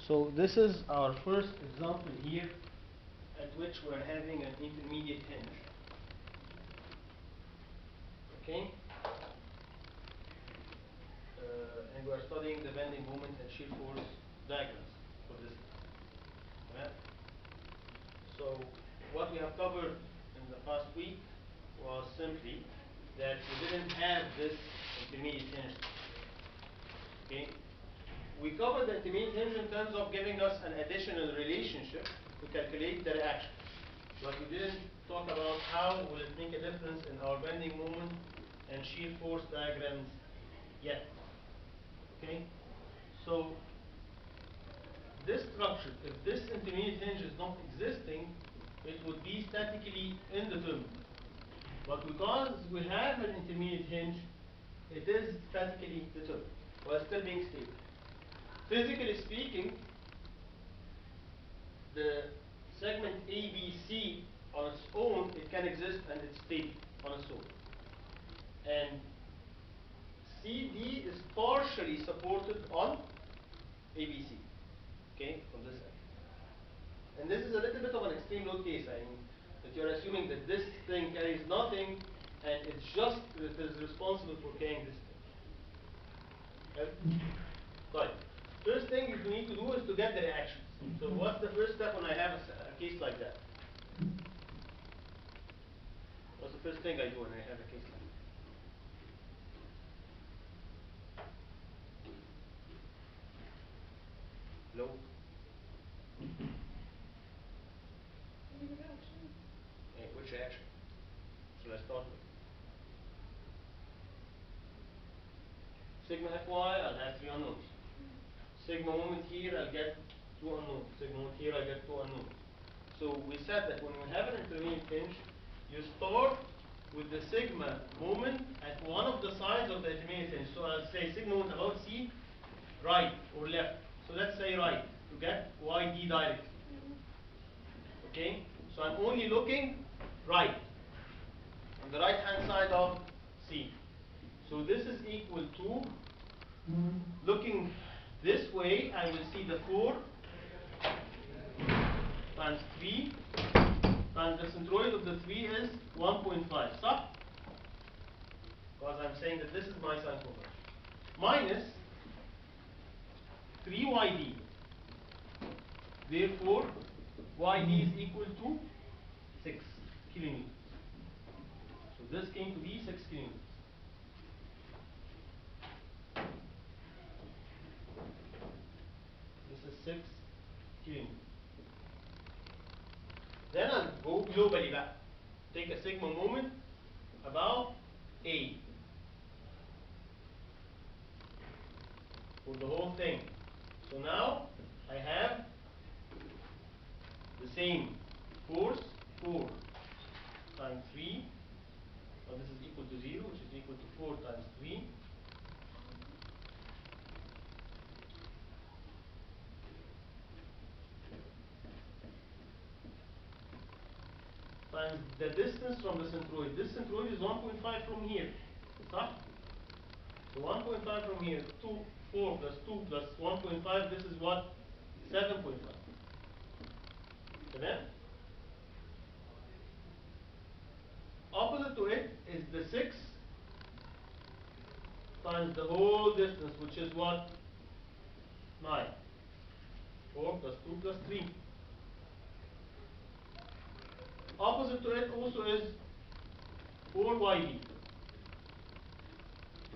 So this is our first example here at which we're having an intermediate hinge. Okay? And we're studying the bending moment and shear force diagrams for this. Yeah? So what we have covered in the past week was simply that we didn't have this intermediate hinge. Okay? We covered the intermediate hinge in terms of giving us an additional relationship to calculate the reaction. But we didn't talk about how will it make a difference in our bending moment and shear force diagrams yet. Okay? So this structure, if this intermediate hinge is not existing, it would be statically indeterminate. But because we have an intermediate hinge, it is statically determined, while still being stable. Physically speaking, the segment ABC on its own, it can exist and it's stable on its own. And CD is partially supported on ABC, okay, from this end. And this is a little bit of an extreme load case. I mean, that you're assuming that this thing carries nothing and it's just that it is responsible for carrying this thing. Okay? Right. First thing you need to do is to get the reactions. So what's the first step when I have a case like that? What's the first thing I do when I have a case like that? Low? Which reaction should I start with? Sigma Fy, I'll have 3 unknowns. Sigma moment here, I'll get 2 unknowns. Sigma moment here, I'll get 2 unknowns. So we said that when we have an intermediate hinge, you start with the sigma moment at one of the sides of the intermediate hinge. So I'll say sigma moment about C, right or left. So let's say right to get YD directly. Okay? So I'm only looking right on the right hand side of C. So this is equal to, looking this way, I will see the 4 times 3 times the centroid of the 3 is 1.5. صح? Because I'm saying that this is my sine conversion. Minus 3YD. Therefore, YD is equal to 6 kilonewtons. So this came to be 6 kilonewtons. This is 6 kilonewtons. Then I'll go globally back. Take a sigma moment about A for the whole thing. So now I have the same force, 4 times 3. Now this is equal to 0, which is equal to 4 times 3. Times the distance from the centroid. This centroid is 1.5 from here. So 1.5 from here, 4 plus 2 plus 1.5, this is what? 7.5. Correct? Opposite to it is the 6 times the whole distance, which is what? 9. 4 plus 2 plus 3. Opposite to it also is 4YD.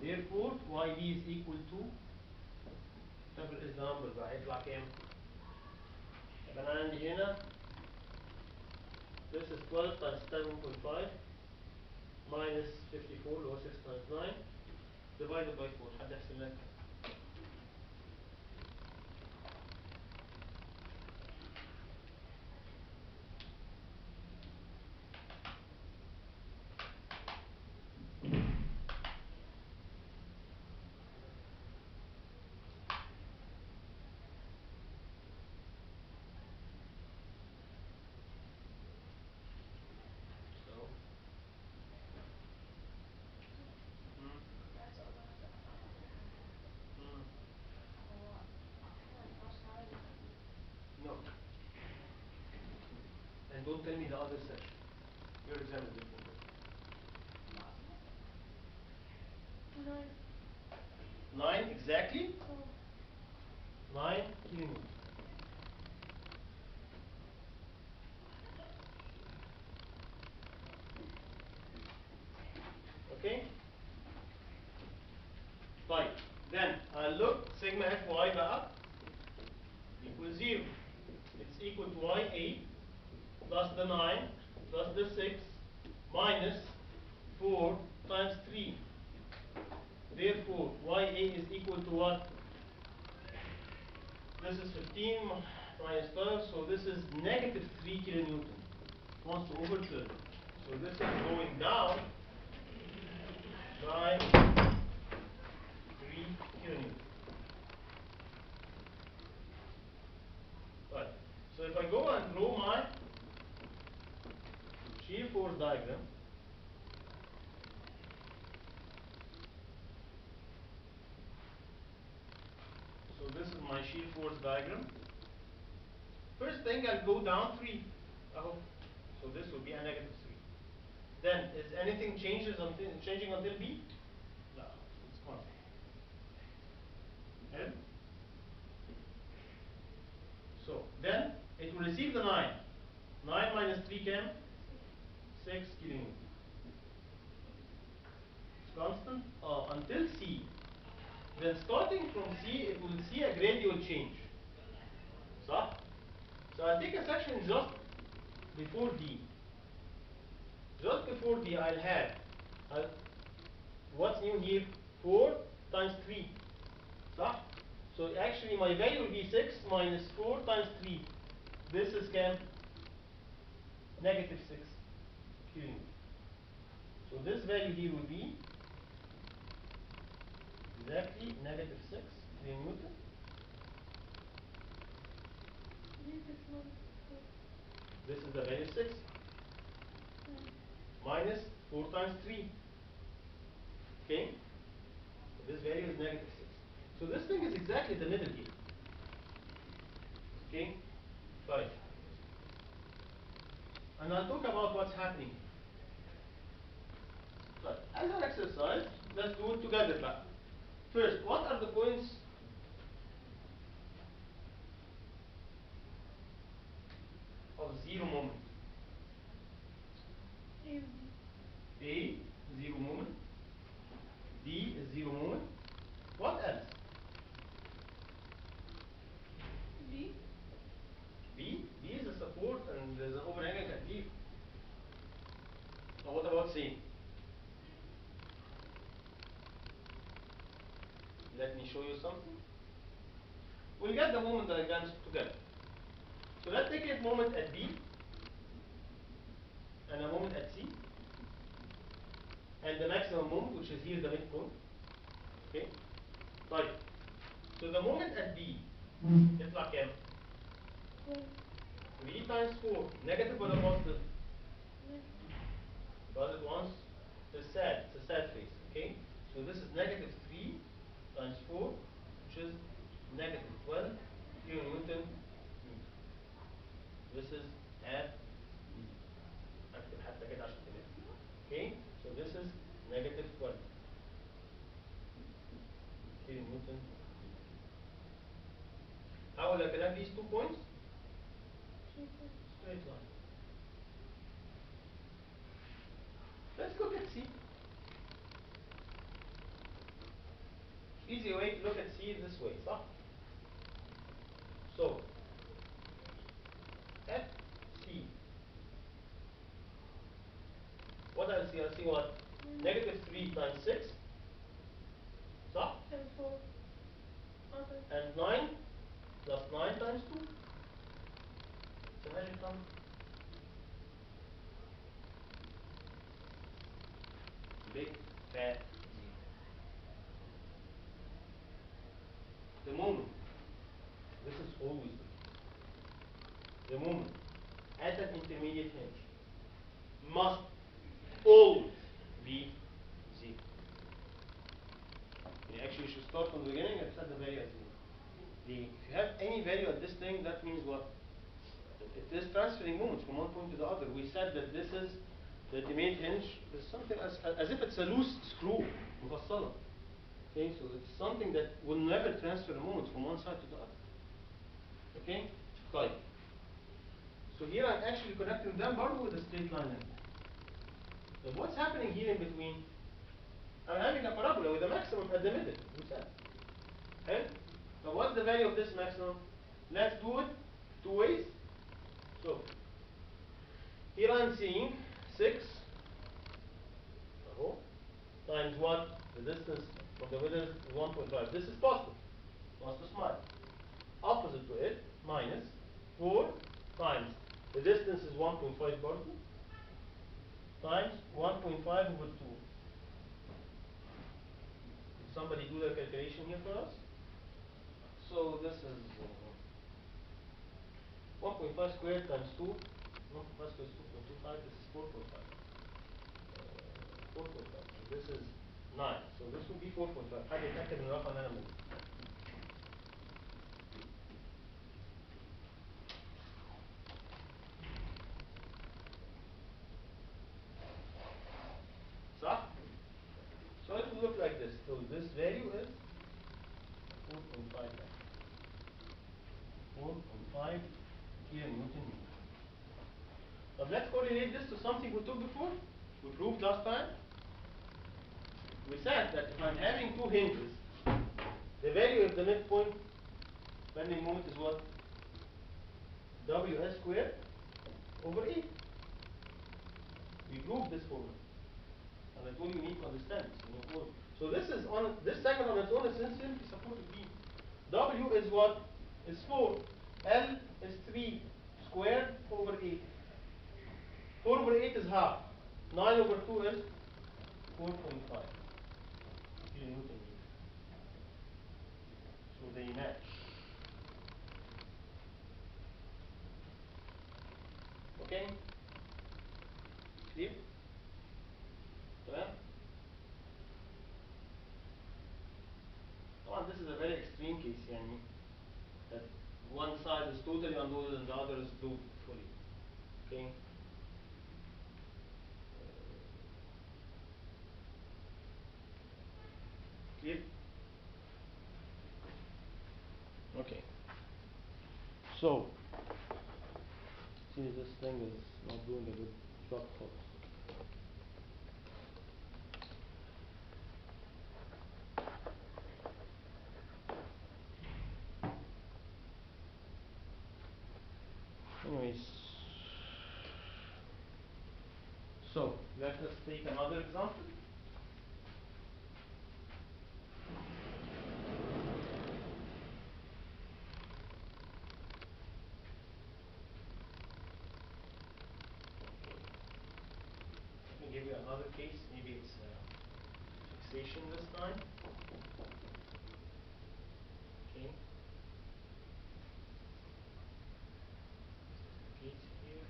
Therefore, YD is equal to, whatever is the number بقى هيطلع كام؟ يبقى أنا عندي هنا this is 12 times 7.5 minus 54 اللي هو 6 times 9 divided by 4. حد يحسب لنا كام؟ don't tell me the other section. Your exam is different. 9 exactly. 9 kilonewton. Okay. Right. Then look, sigma fy بقى equals 0. It's equal to y8 plus the 9 plus the 6 minus 4 times 3. Therefore, y8 is equal to what? This is 15 minus 12, so this is negative 3 kilonewton. It wants to overturn. So this is going down by 3 kilonewton. Right. So if I go and draw my shear force diagram, so this is my shear force diagram. First thing, I'll go down 3. So this will be a negative 3. Then, is anything changing until B? No, it's constant. L. So then it will receive the 9. 9 minus 3 cam? 6 kilonewton. It's constant until C. Then starting from C, it will see a gradual change. صح? So I'll take a section just before D. Just before D, I'll have what's new here? 4 times 3. صح? So actually my value will be 6 minus 4 times 3. This is cam? Negative 6 kilonewton. So this value here will be exactly negative 6 kilonewton. This is the value 6 minus 4 times 3. Okay? So this value is negative 6. So this thing is exactly the middle here. Okay? Fine. And I'll talk about what's happening. So as an exercise, let's do it together back. First, what are the points of zero moment? A, zero moment. D is zero moment. What else? B. B is a support and there's an overhanging cantilever. Now what about C? Let me show you something. We'll get the moment diagrams together. So let's take a moment at B and a moment at C and the maximum moment, which is here the midpoint. Okay? Right. So the moment at B يطلع كام؟ 3 times 4 negative ولا positive? Because it wants it's a sad face. Okay? So this is negative 3 times 4, which is negative 12 kilonewton. This is at أكتب حتى كده عشان تبقى. Okay? So this is negative 12 kilonewton. How will I connect these 2 points? Straight line. Let's look at C. Easy way to look at C this way, صح? So, at C, what I'll see? I'll see what? Negative 3 times 6, صح? And 9 plus 9 times 2. It's a magic number. Big fat zero. The moment, this is always the moment at an intermediate hinge must always be 0. Actually, you should start from the beginning and set the value as 0. If you have any value at this thing, that means what? It is transferring moments from one point to the other. We said that this is the ultimate hinge is something as if it's a loose screw مفصلة. Okay, so it's something that will never transfer the moments from one side to the other. Okay, طيب. So here I'm actually connecting them برضه with a straight line length. But what's happening here in between? I'm having a parabola with a maximum at the middle. We said. Okay? Now what's the value of this maximum? Let's do it two ways. So here I'm seeing 6 times what? The distance from the middle is 1.5. This is positive. Wants to smile. Opposite to it, minus 4 times the distance is 1.5 particle times 1.5 over 2. Can somebody do the calculation here for us? So this is 1.5 squared times 2. 1.5 squared is 2.25. This is 4.5. 4.5. So this is 9. So this would be 4.5. حاجة يتأكد من الرقم اللي أنا بقوله. صح؟ So it will look like this. So this value is 4.5. 4.5 kilonewton meter. Now let's correlate this to something we took before. We proved last time. We said that if I'm having two hinges, the value of the midpoint bending moment is what? Ws squared over 8. We proved this formula. And I told you need to understand this. So this is on this segment on its own is simply supported beam. W is what? Is 4. L is 3 squared over 8. 4 over 8 is half. 9 over 2 is 4.5 kilonewton meter. So they match. Okay? Clear? تمام؟ طبعا this is a very extreme case يعني that one side is totally unloaded and the other is loaded fully. Okay? Clear? Okay. So, see this thing is not doing a good job for us. Anyways, so let us take another example. Let me give you another case. Maybe it's fixation this time. Okay. Case here.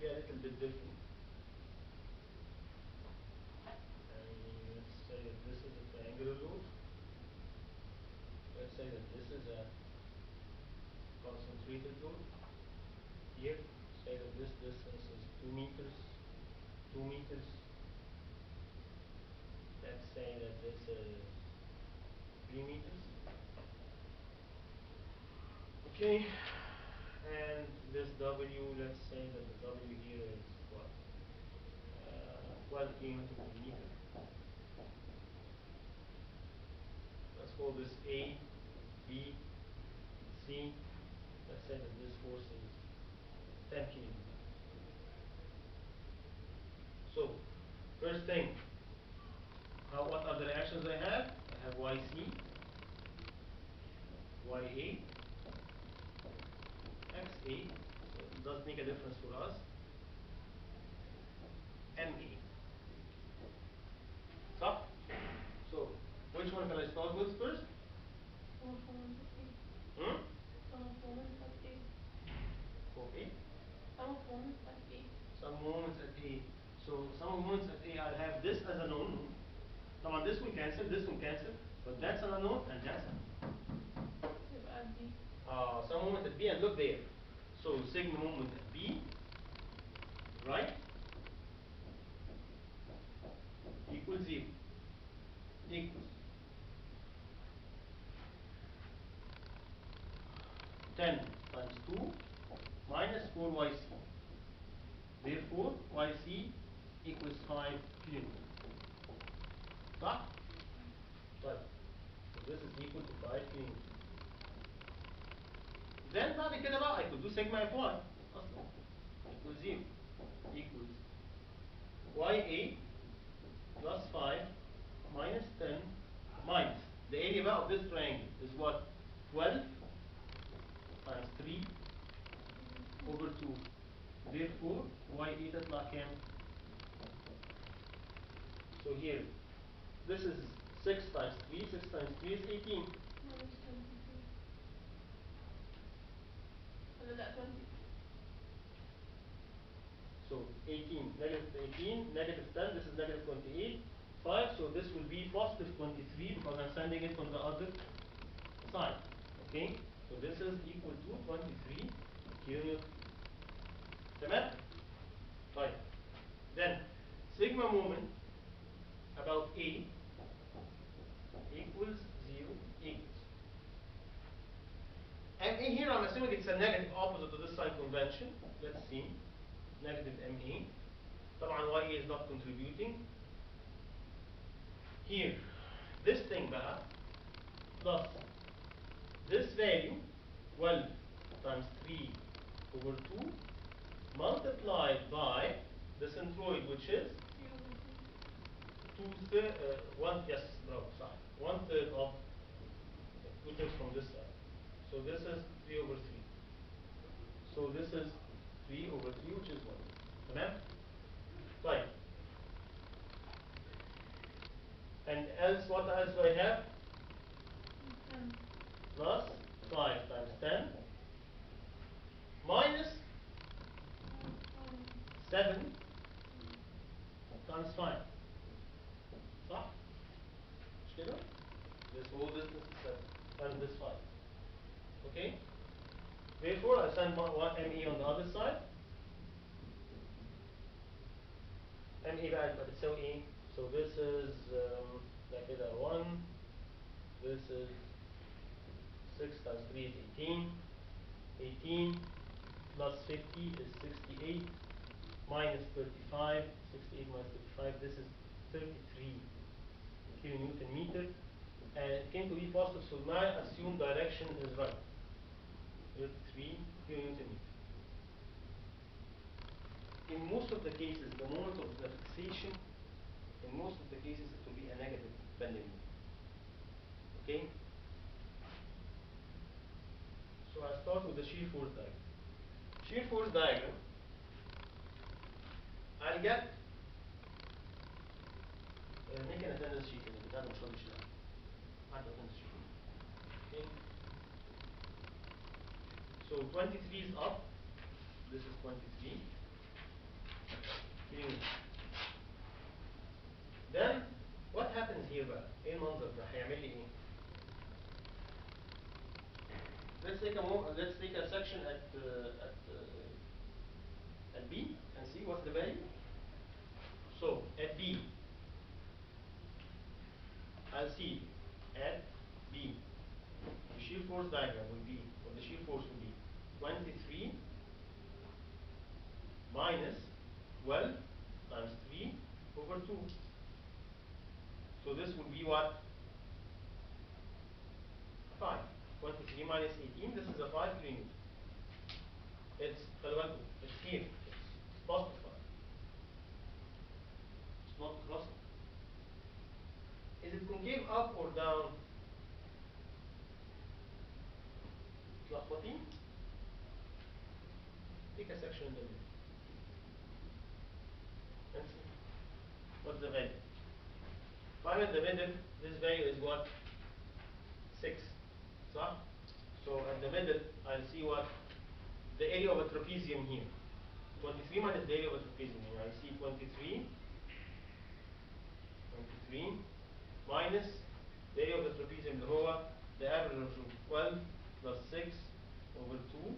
Maybe a little bit different. Let's say that this is a triangular load. Let's say that this is a concentrated load. Here, say that this distance is 2 meters. 2 meters. Let's say that this is 3 meters. Okay. And this W, let's say that the W here is what? 12 kilonewton per meter. Let's call this A, B, C. Let's say that this force is 10 kilonewton. So, first thing, what are the reactions I have? I have YC, YA, XA, so it does make a difference for us, MA. So, which one can I start with first? Hmm? For A? Some moments at A. So some moments at A, I'll have this as a known. طبعا this will cancel, this will cancel, but that's an unknown and that's an unknown. يبقى دي Some moment at B and look there. So sigma moment at B, right, equals 0, equals 10 times 2 minus 4yc. Therefore, yc equals 5 kilonewton. صح؟ طيب. So this is equal to 5 kilonewton. Then بعد كده بقى I could do sigma Fy أصلا equals 0 equals Ya plus 5 minus 10 minus the area بقى of this triangle is what? 12 times 3 over 2. Therefore, Ya تطلع كام? So here, this is 6 times 3, 6 times 3 is 18. minus 22 ولا لا 20 So 18, negative 18, negative 10, this is negative 28, 5, so this will be positive 23 because I'm sending it on the other side. Okay? So this is equal to 23 kilonewton. تمام؟ طيب. Then, sigma moment about A equals 0 equals. MA here, I'm assuming it's a negative opposite to this sign convention. Let's see. Negative MA. طبعا YA is not contributing. Here, this thing بقى plus this value 12 times 3 over 2 multiplied by the centroid, which is 1 third of 2/3 from this side. So this is 3 over 3. So this is 3 over 3, which is 1. تمام؟ طيب. And else, what else do I have? 10 Plus 5 times 10 minus 7 times 5. صح؟ مش كده؟ This whole distance is 7 and this 5. Okay? Therefore, I send one ME on the other side. ME بقى يبقى بتساوي ايه؟ So this is ده كده 1. This is 6 times 3 is 18. 18 plus 50 is 68 minus 35. 68 minus 35. This is 33 kilonewton meter. And it came to be positive, so my assumed direction is right. 33 kilonewton meter. In most of the cases, the moment of the fixation, in most of the cases, it will be a negative bending moment. Okay? So I start with the shear force diagram. Shear force diagram, I'll get make an attendance sheet in the بتاع مش sheet. Add attendance sheet. Okay? So 23 is up. This is 23. Then what happens here بقى؟ ايه المنظر ده؟ هيعمل لي ايه؟ Let's take a section at B and see what's the value. So at B, I'll see at B, the shear force diagram will be, or the shear force will be 23 minus 12 times 3 over 2. So this would be what? 5. 23 minus 18, this is a 5 kilonewton. It's here. It's positive 5. It's not crossing. Is it concave up or down? متلخبطين? Take a section in the middle. And see. What's the value? If I'm in the middle, this value is what? 6. صح? So at the middle, I'll see what? The area of a trapezium here. 23 minus the area of a trapezium here. I see 23, 23 minus the area of the trapezium اللي هو the average of 12 plus 6 over 2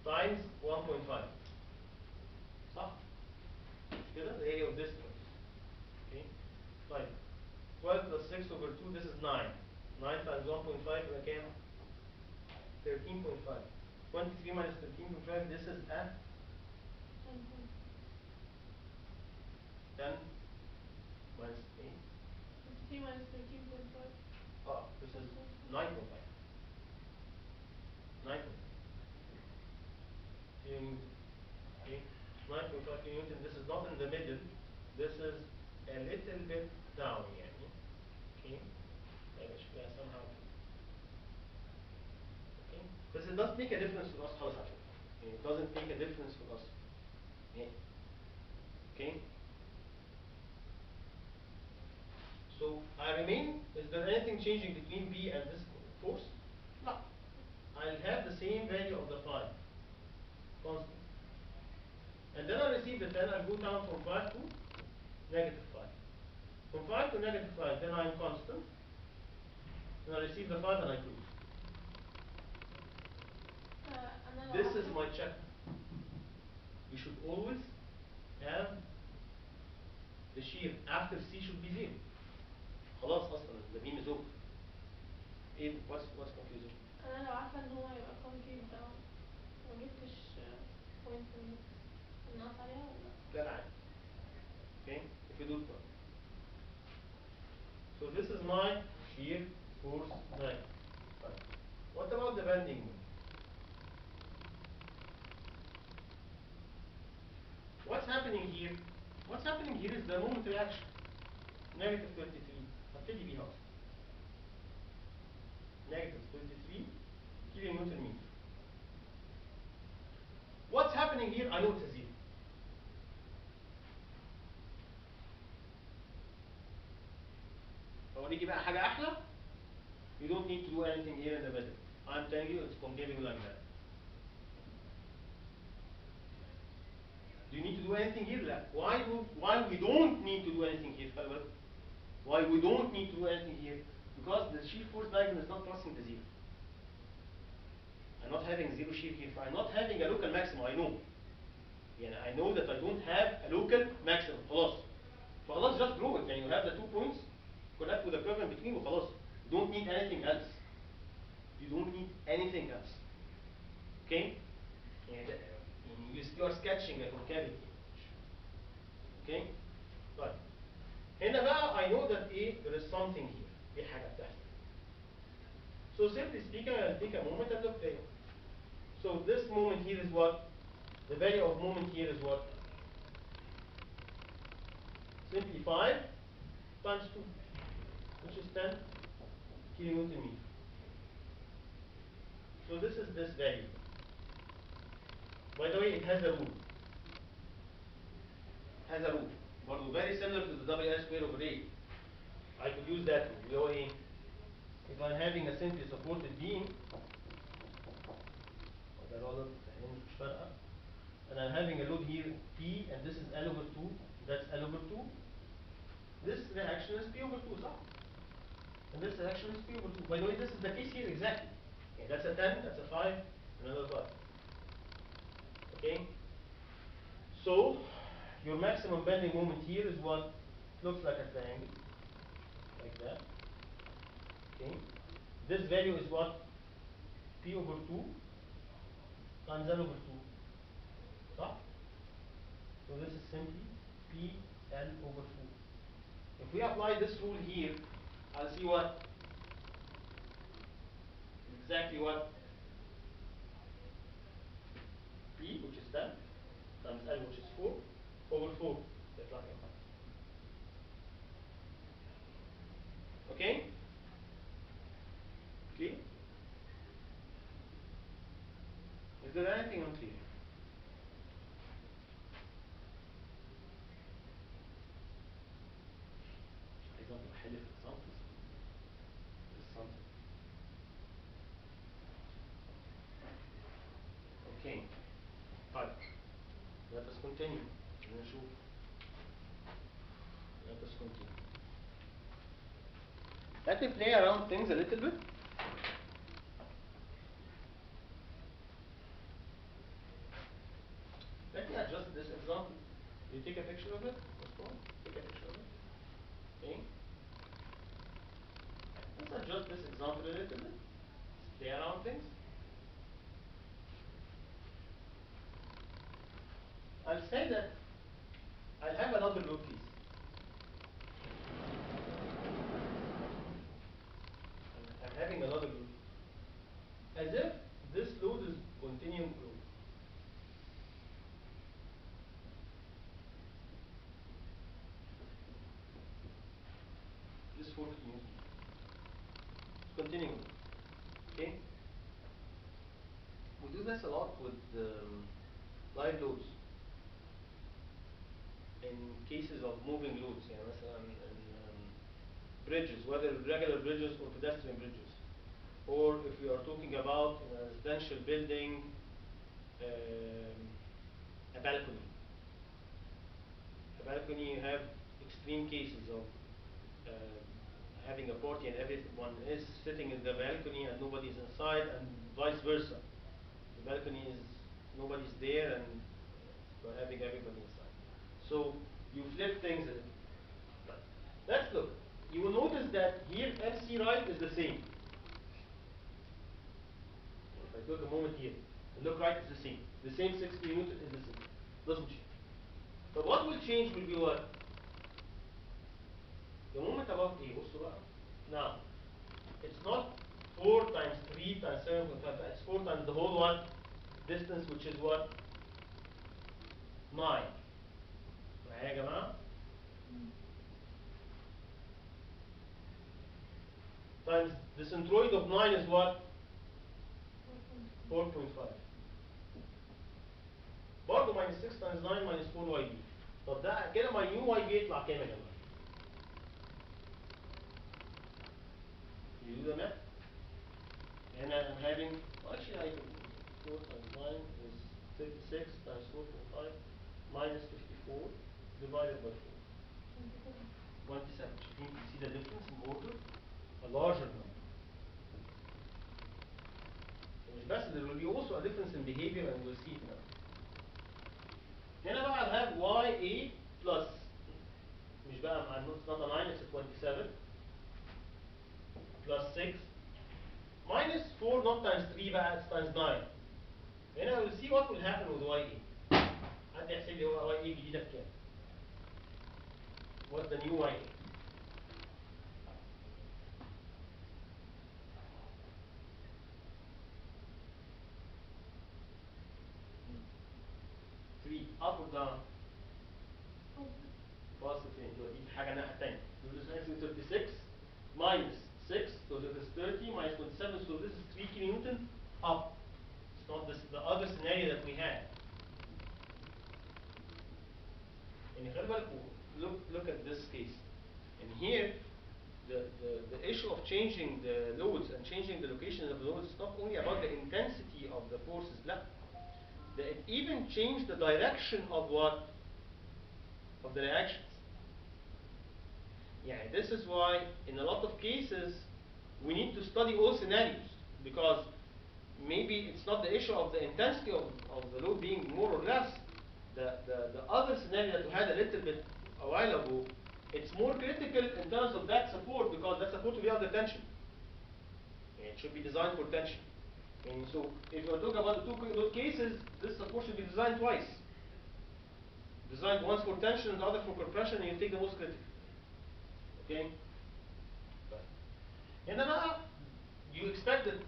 times 1.5 صح؟ مش كده؟ the area of this point. Okay. طيب 12 plus 6 over 2 this is 9. 9 times 1.5 يبقى كام؟ 13.5. 23 minus 13.5 this is a 10 minus 8. 3 minus 13.5. This is 9.5. 9.5 kilonewton. Okay, 9.5 kilonewton. This is not in the middle. This is a little bit down. يعني. Okay, maybe شكلها somehow. Okay, but it doesn't make a difference for us خالص على فكرة. It doesn't make a difference for us. Yeah. Okay. So I remain. Is there anything changing between B and this force? No. I'll have the same value of the phi. Constant. And then I receive the 10, I'll go down from 5 to negative 5. From 5 to negative 5, then I'm constant. And I receive the 5 and I prove. This is my check. You should always have the shear after C should be 0. خلاص أصلا the beam is over. What's confusing? انا لو عارفه ان هو هيبقى concave ده ما جبتش point النقص عليها ولا لا لا عادي. Okay, if you do it well. So this is my shear force diagram. What about the bending moment? What's happening here? What's happening here is the moment reaction. Negative 23. هبتدي بيها أصلا. Negative 23 kilonewton meter. What's happening here? I know it's a zero. أوريكي بقى حاجة أحلى. You don't need to do anything here in the middle. I'm telling you it's concaving like that. Do you need to do anything here? لا. Why we don't need to do anything here? Why we don't need to do anything here? Because the shear force diagram is not crossing the zero. I'm not having zero shear here. I'm not having a local maximum. I know. يعني I know that I don't have a local maximum. خلاص just draw it. You have the 2 points, connect with the curve in between وخلاص. You don't need anything else. You don't need anything else. Okay? You are sketching a concavity. Okay? طيب. هنا بقى I know that there is something here. في حاجة بتحصل. So simply speaking, I'll take a moment and look there. So this moment here is what? The value of moment here is what? Simply 5 times 2, which is 10 kilonewton meter. So this is this value. By the way, it has a rule. برضه very similar to the WS square over 8. I could use that rule. اللي هو ايه؟ If I'm having a simply supported beam, ده rather مش فارقة. And I'm having a load here P, and this is L over 2. That's L over 2. This reaction is P over 2, صح? And this reaction is P over 2. By the way, this is the case here exactly. Okay, that's a 10, that's a 5, another 5. Okay? So, your maximum bending moment here is what looks like a triangle. Like that. Okay? This value is what? P over 2 times L over 2. صح? So this is simply PL over 2. If we apply this rule here, I'll see what? Exactly what? P, which is 10, times L, which is 4, over 4. يطلع كام؟ Okay? Clear? Is there anything unclear? عايز أبقى أحل في examples. Okay. طيب. Let us continue. نشوف. Let us continue. Let me play around things a little bit. Let me adjust this example. You take a picture of it? Take a picture of it. Okay. Let's adjust this example a little bit. Let's play around things. I'll say that I'll have another loop piece. I'm having another loop. As if this load is continuum load. This 40 Newton. Continuum. Okay? We do this a lot with live loads. In cases of moving loads, مثلا in bridges, whether regular bridges or pedestrian bridges. Or if we are talking about in a residential building, a balcony. A balcony, you have extreme cases of having a party and everyone is sitting in the balcony and nobody's inside, and vice versa. The balcony is, nobody's there and you're having everybody inside. So you flip things. Let's look. You will notice that here MC right is the same. If I took a moment here, and look right is the same. The same 60 Newton is the same. Doesn't change. But what will change will be what? The moment above A. Also, now, it's not 4 times 3 times 7.5. It's 4 times the whole what? Distance, which is what? 9. معايا يا جماعة؟ Times the centroid of 9 is what? 4.5. برضه minus 6 times 9 minus 4 YB. طب ده كده my new YB يطلع كام يا جماعة؟ You do the math? And I'm having, actually I can, 4 times 9 is 56 times 4.5 minus 54 divided by 4. 27. You see the difference in order? A larger number. مش بس, there will be also a difference in behavior and we'll see it now. هنا بقى I'll have YA plus, مش بقى, it's not a 9, it's a 27, plus 6, minus 4, not times 3 بقى, it's times 9. هنا we'll see what will happen with YA. حد يحسب لي هو YA جديدة بكام؟ What's the new YA? up or down? Positive. دي حاجة الناحية التانية. So this is 36 minus 6, so this is 30 minus 27, so this is 3 kilonewton up. It's not this, the other scenario that we had. And خلي بالكم, look at this case. And here, the issue of changing the loads and changing the location of the loads is not only about the intensity of the forces, لا. It even changed the direction of what? Of the reactions. Yeah, this is why in a lot of cases we need to study all scenarios, because maybe it's not the issue of the intensity of the load being more or less. The other scenario that we had a little bit a while ago, it's more critical in terms of that support, because that support will be under tension. It should be designed for tension. And so if you're talking about the two cases, this support should be designed twice. Designed once for tension and the other for compression, and you take the most critical. Okay? And then you expect that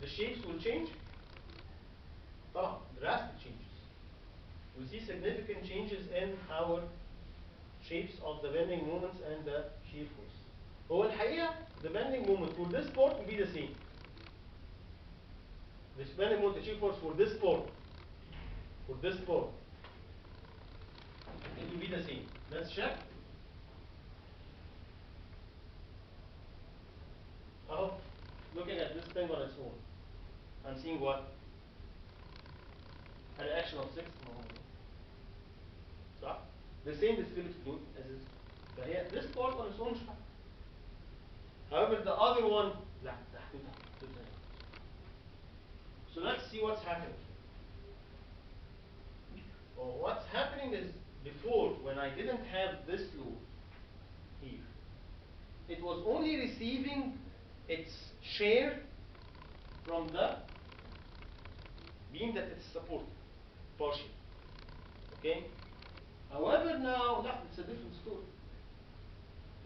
the shapes will change? Drastic changes. We see significant changes in our shapes of the bending moments and the shear force. هو الحقيقة the bending moment for this port will be the same. The bending moment, the shear force for this port, it will be the same. Let's check. Oh, looking at this thing on its own, I'm seeing what? A reaction of 6. So, the same distributed load as this. But here, this part on its own, However, the other one, لا تحدودها. So let's see what's happening. Well, what's happening is before, when I didn't have this loop here, it was only receiving its share from the beam that it's supported, partially. Okay? However, now, لا, it's a different story.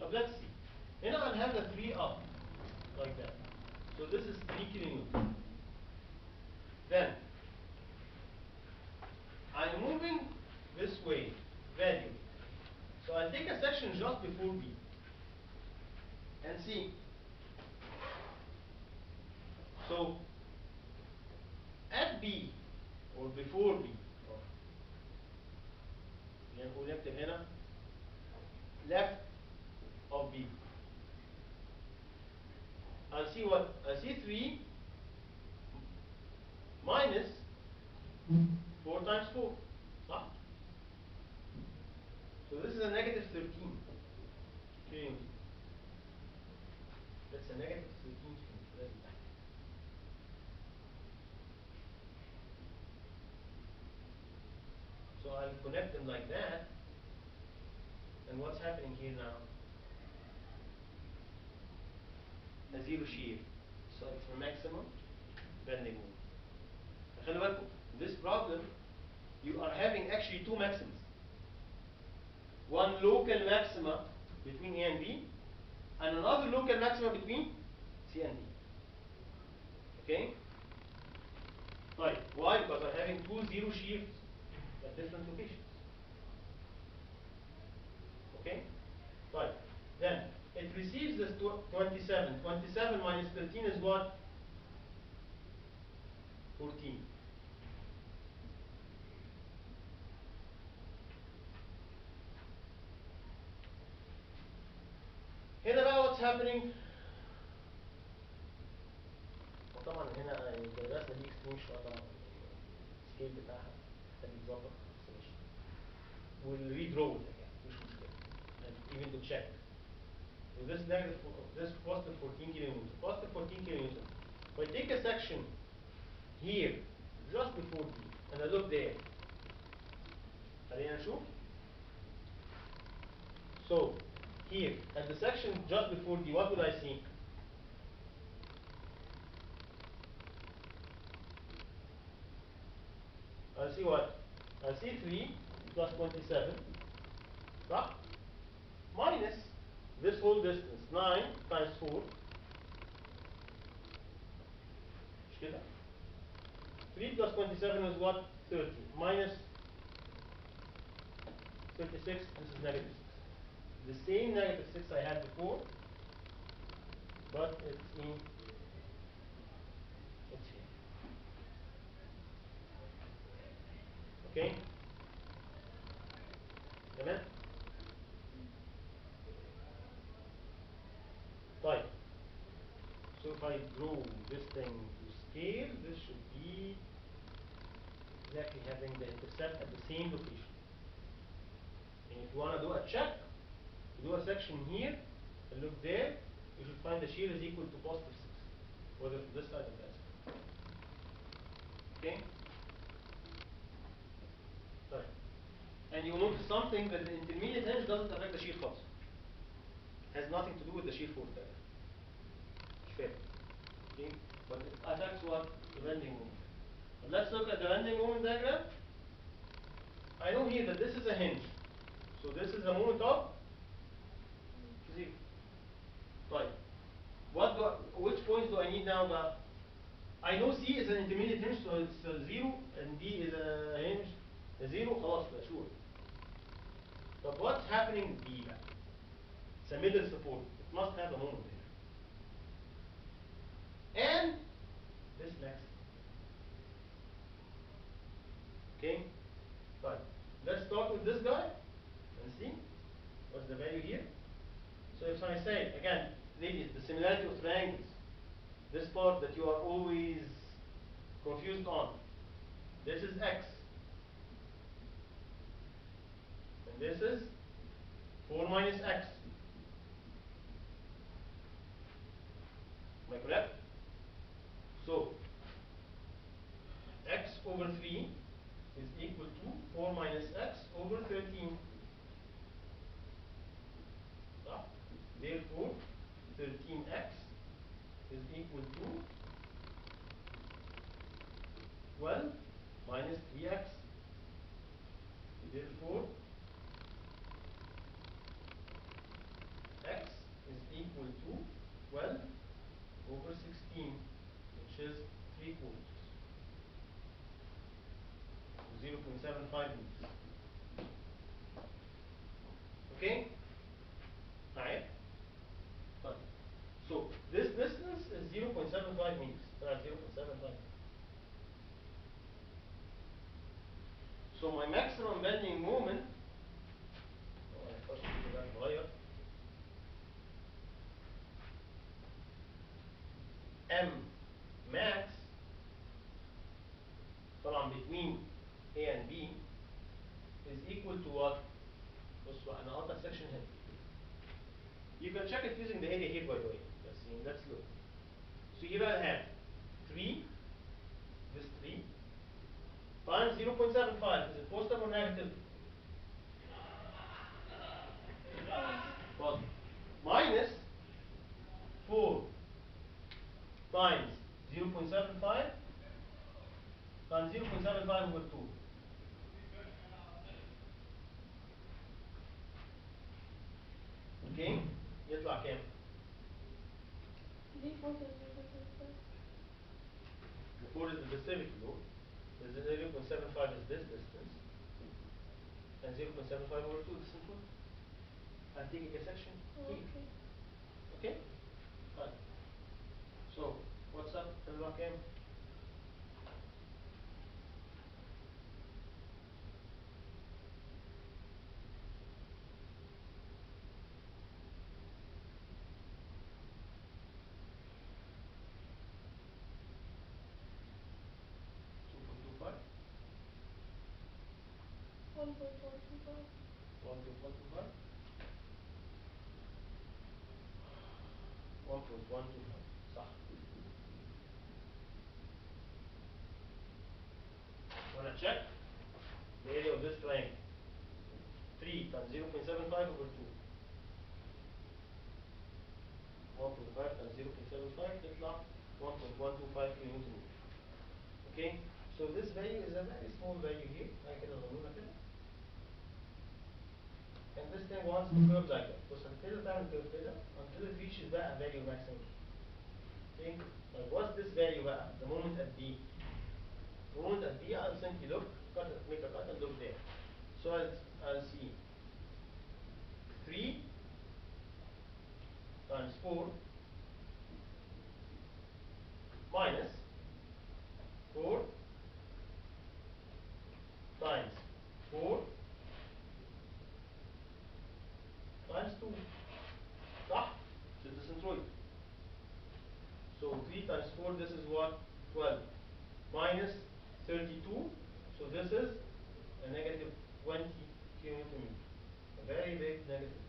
Now let's see. Here I'll have the 3 up, like that. So this is 3 kilonewtons. Then, I'm moving this way, value. So I'll take a section just before B and see. So at B or before B, or نقول نكتب هنا left of B. I'll see what? I'll see 3 minus 4 times 4. صح? So this is a negative 13 kilonewtons. That's a negative 13 kilonewtons. So I'll connect them like that. And what's happening here now? A zero shear. So it's the maximum bending moment. خلي بالكم, this problem, you are having actually 2 maximas. One local maxima between A and B, and another local maxima between C and D. Okay? Right. Why? Because I'm having 2 zero shears at different locations. Okay? Right. Then it receives this 27. 27 minus 13 is what? 14. هنا بقى what's happening؟ وطبعا هنا الرسمه دي اكستريم شويه طبعا، السكيل بتاعها محتاج يتظبط، بس ماشي. We'll redraw it again، مش مشكله. And even to check. So this negative, this positive 14 kilonewtons. Positive 14 kilonewtons. If I take a section here, just before D, and I look there, خلينا نشوف. So here, at the section just before D, what will I see? I'll see what? I'll see 3 plus 27, right? Minus this whole distance, 9 times 4. مش كده؟ 3 plus 27 is what? 30. Minus 36, this is negative 6. The same negative 6 I had before, but it's here. Okay? تمام؟ طيب. So if I draw this thing to scale, this should be exactly having the intercept at the same location. And if you want to do a check, you do a section here, and look there, you should find the shear is equal to positive 6, whether to this side or that side. Okay? Right. And you notice something, that the intermediate hinge doesn't affect the shear force. Has nothing to do with the shear force there. Fair. Okay? But it affects what? The bending moment. But let's look at the bending moment diagram. I know here that this is a hinge. So this is a moment of 0. Right. Which points do I need now? I know C is an intermediate hinge, so it's 0, and D is a hinge, a 0, خلاص, sure. But what's happening with B بقى? It's a middle support. It must have a moment there. And this maximum. Okay? Right. Let's start with this guy and see what's the value here. So if I say, again, ladies, the similarity of triangles, this part that you are always confused on, this is x. And this is 4 minus x. Am I correct? So x over 3 is equal to 4 minus x over 13. Therefore, 13x is equal to 12 minus 3x. Therefore, x is equal to 12 over 16, which is 3 quarters. 0.75 meters. Okay? Right? Fine. So this distance is 0.75 meters. 0.75. So my maximum bending moment, M max طبعا between A and B is equal to what? بصوا انا هقطع section هنا. You can check it using the area here by the way. Let's look. So here I have 3, this 3, times 0.75. Is it positive or negative? Positive. Minus 4 times 0.75 times 0.75 over 2. Okay? يطلع كام؟ دي فوق ال The 4 is the specific load. The 0.75 is this distance. And 0.75 over 2 is simple. I'm taking a section here. Okay. Okay? Fine. So, what's up? يطلع كام؟ One point one two five. 1.125. 1.125. صح. Wanna check the area of this triangle? 3 times 0.75 over 2. 1.5 times 0.75 يطلع 1.125 كيلو. Okay? So this value is a very small value here. I كده ضمنها كده. And this thing wants to curve like that. بص هتبتدي تعمل curve كده until it reaches بقى value maximum. Okay? Like what's this value بقى? The moment at B. The moment at B, I'll simply look, make a cut and look there. So I'll see 3 times 4 minus 4 times 4 times 2. صح? So this is right. So 3 times 4, this is what? 12. Minus 32. So this is a negative 20 kilonewton meter. A very big negative.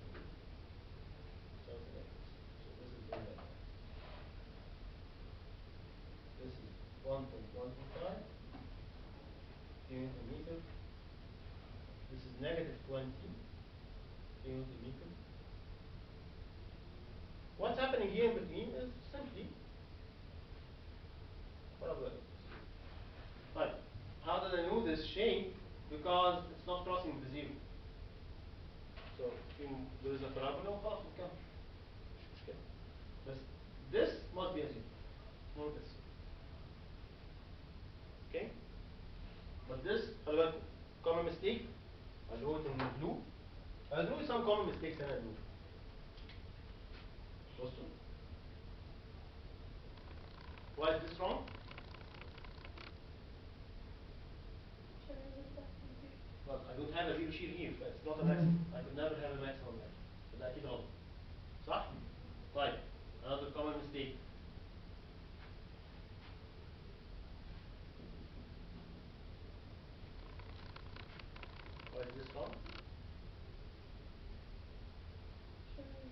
Something like this. So this is going like that. This is 1.125 kilonewton meter. This is negative 20 kilonewton meter. What's happening here in between is simply parabola. Right. How did I know this shape? Because it's not crossing the zero. So there is a parabola خلاص نكمل. مش مشكلة. بس this must be a zero. Not this. Okay? But this, خلي بالكم, common mistake. I drew it in blue. I drew some common mistakes in blue. بصوا. Why is this wrong? Well, I don't have a zero shear here, so it's not a maximum. I could never have a maximum there. So ده أكيد غلط. صح؟ طيب, another common mistake. Why is this wrong?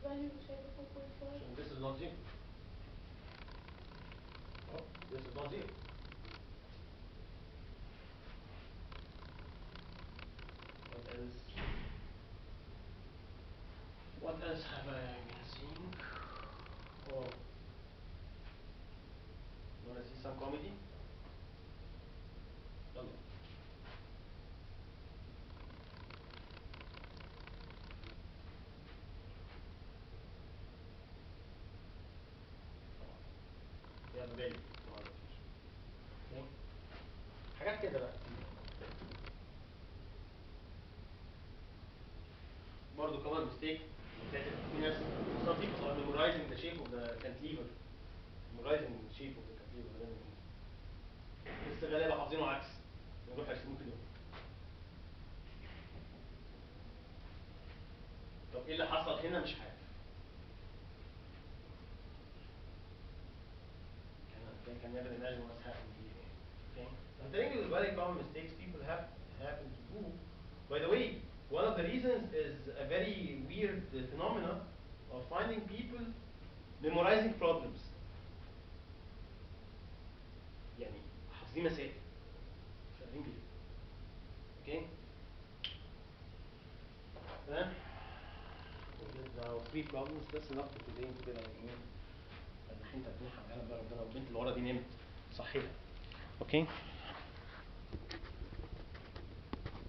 value شايفة 4.5. So this is not zero. This is not 0. What else? What else have I been seeing? Oh, you wanna see some comedy? يلا. يلا بالي. Okay. حاجات كده بقى. برضه كمان mistake. في ناس some people are memorizing the shape of the cantilever. memorizing the shape of the cantilever. بس غالبا حافظينه عكس. يروح يرسموه كده. طب ايه اللي حصل هنا مش عارف. Can never imagine what's happening here. Okay? I'm telling you the very common mistakes people happen to do. By the way, one of the reasons is a very weird phenomena of finding people memorizing problems. يعني حافظين مسائل. شغالين بيها. Okay? تمام؟ Now 3 problems بس enough for today كده يعني ايه؟ الحين تنحى معانا بقى ربنا والبنت اللي ورا دي نمت صحيها. Okay?